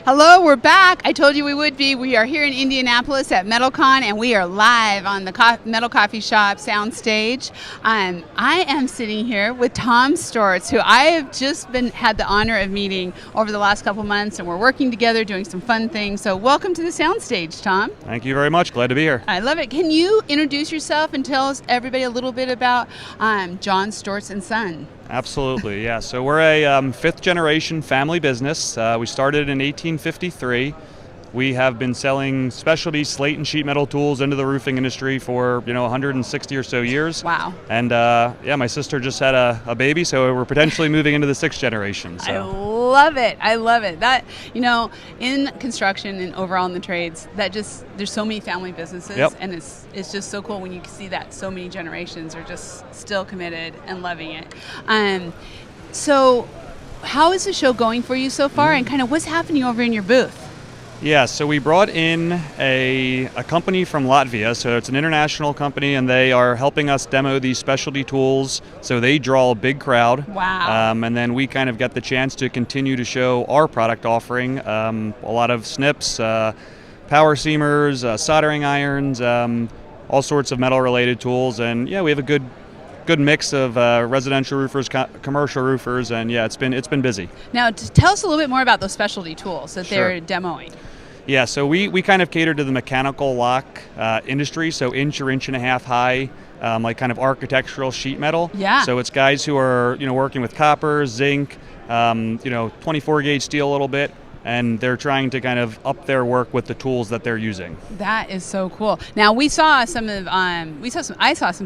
Hello, we're back. I told you we would be. We are here in Indianapolis at METALCON, and we are live on the Metal Coffee Shop soundstage. I am sitting here with Tom Stortz, who I have just had the honor of meeting over the last couple months, and we're working together doing some fun things. So welcome to the soundstage, Tom. Thank you very much. Glad to be here. I love it. Can you introduce yourself and tell everybody a little bit about John Stortz Son? Absolutely, yeah. So we're a fifth-generation family business. We started in 1853. We have been selling specialty slate and sheet metal tools into the roofing industry for 160 or so years. Wow. And my sister just had a baby, so we're potentially moving into the sixth generation. So. I love it. I love it. That in construction and overall in the trades, there's so many family businesses, yep. and it's just so cool when you see that so many generations are just still committed and loving it. So, how is the show going for you so far, and kind of what's happening over in your booth? Yeah, so we brought in a company from Latvia, so it's an international company, and they are helping us demo these specialty tools, so they draw a big crowd. Wow. And then we kind of get the chance to continue to show our product offering, a lot of snips, power seamers, soldering irons, all sorts of metal-related tools, and yeah, we have a good mix of residential roofers, commercial roofers, and yeah, it's been busy. Now, tell us a little bit more about those specialty tools that Sure. they're demoing. Yeah, so we kind of cater to the mechanical lock industry, so inch or inch and a half high, like kind of architectural sheet metal. Yeah. So it's guys who are working with copper, zinc, 24 gauge steel a little bit, and they're trying to kind of up their work with the tools that they're using. That is so cool. Now I saw some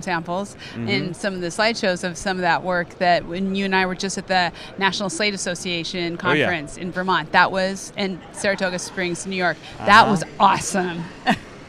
samples in some of the slideshows of some of that work that when you and I were just at the National Slate Association conference in Vermont. That was in Saratoga Springs, New York. That was awesome.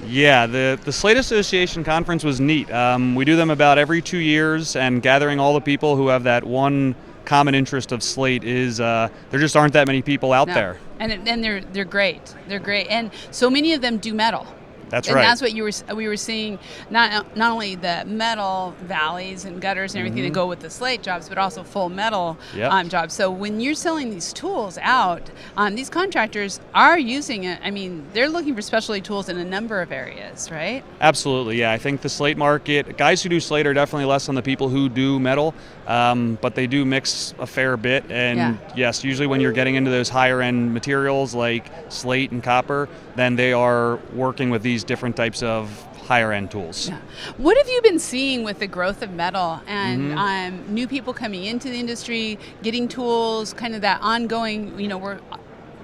Yeah, the Slate Association conference was neat. We do them about every 2 years, and gathering all the people who have that one common interest of slate is there just aren't that many people out there. And they're great. They're great, and so many of them do metal. That's and right. And that's what we were seeing, not only the metal valleys and gutters and everything that go with the slate jobs, but also full metal jobs. So when you're selling these tools out, these contractors are using it. I mean, they're looking for specialty tools in a number of areas, right? Absolutely, yeah. I think the slate market, guys who do slate are definitely less than the people who do metal, but they do mix a fair bit. And yes, usually when you're getting into those higher end materials like slate and copper, then they are working with these different types of higher end tools. Yeah. What have you been seeing with the growth of metal and new people coming into the industry, getting tools, kind of that ongoing,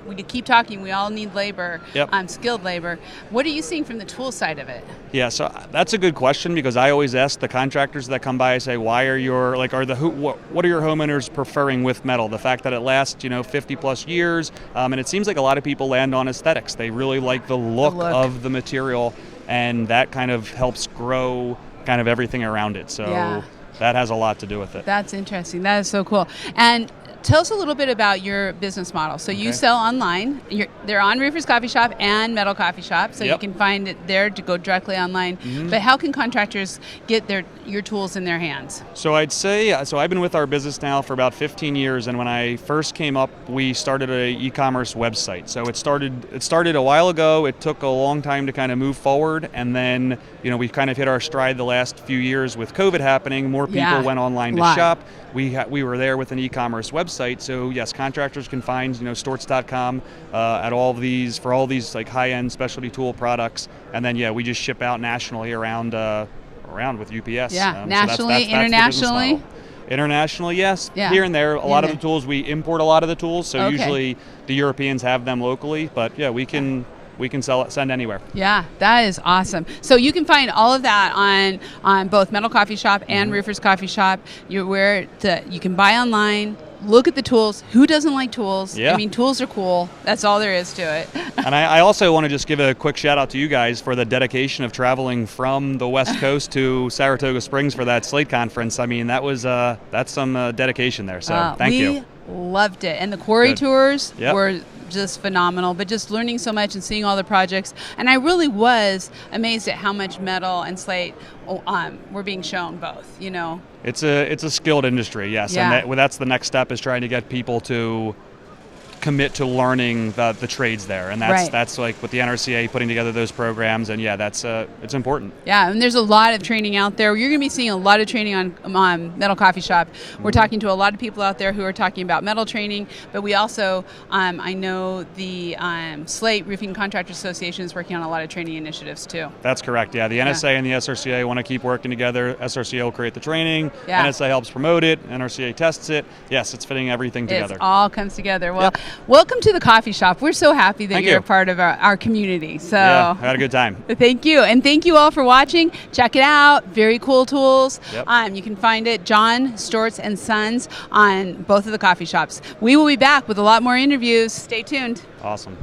we could keep talking, we all need labor, skilled labor. What are you seeing from the tool side of it? Yeah, so that's a good question, because I always ask the contractors that come by, I say, what are your homeowners preferring with metal? The fact that it lasts, 50 plus years, and it seems like a lot of people land on aesthetics. They really like the look of the material, and that kind of helps grow kind of everything around it. So that has a lot to do with it. That's interesting. That is so cool. And tell us a little bit about your business model. So you sell online. They're on Roofers Coffee Shop and Metal Coffee Shop, so you can find it there to go directly online. But how can contractors get your tools in their hands? So I'd say, I've been with our business now for about 15 years, and when I first came up, we started an e-commerce website. So it started a while ago. It took a long time to kind of move forward, and then we've kind of hit our stride the last few years with COVID happening. More people went online to shop. We were there with an e-commerce website. So yes, contractors can find Stortz.com at all of these for all these like high-end specialty tool products, and then we just ship out nationally around with UPS. Yeah, nationally, so that's internationally. Internationally, yes. Yeah. Here and there, a lot of the tools we import a lot of the tools. So usually the Europeans have them locally, but we can send anywhere. Yeah, that is awesome. So you can find all of that on both Metal Coffee Shop and Roofers Coffee Shop. You can buy online, look at the tools. Who doesn't like tools? Yeah. I mean, tools are cool. That's all there is to it. And I also want to just give a quick shout out to you guys for the dedication of traveling from the West Coast to Saratoga Springs for that Slate conference. I mean, that's some dedication there. So thank you. We loved it. And the quarry tours were just phenomenal, but just learning so much and seeing all the projects. And I really was amazed at how much metal and slate were being shown both, It's a skilled industry, yes. Yeah. And that's the next step, is trying to get people to commit to learning the trades there, and that's like with the NRCA putting together those programs, and yeah, that's it's important. Yeah, and there's a lot of training out there. You're going to be seeing a lot of training on Metal Coffee Shop. We're talking to a lot of people out there who are talking about metal training, but we also, I know the Slate Roofing Contractors Association is working on a lot of training initiatives too. That's correct, yeah. The NSA and the SRCA want to keep working together. SRCA will create the training, yeah. NSA helps promote it, NRCA tests it. Yes, it's fitting everything together. It all comes together. Well, welcome to the coffee shop. We're so happy that you're a part of our community. So yeah, I had a good time. Thank you. And thank you all for watching. Check it out. Very cool tools. Yep. You can find it, John Stortz and Sons, on both of the coffee shops. We will be back with a lot more interviews. Stay tuned. Awesome.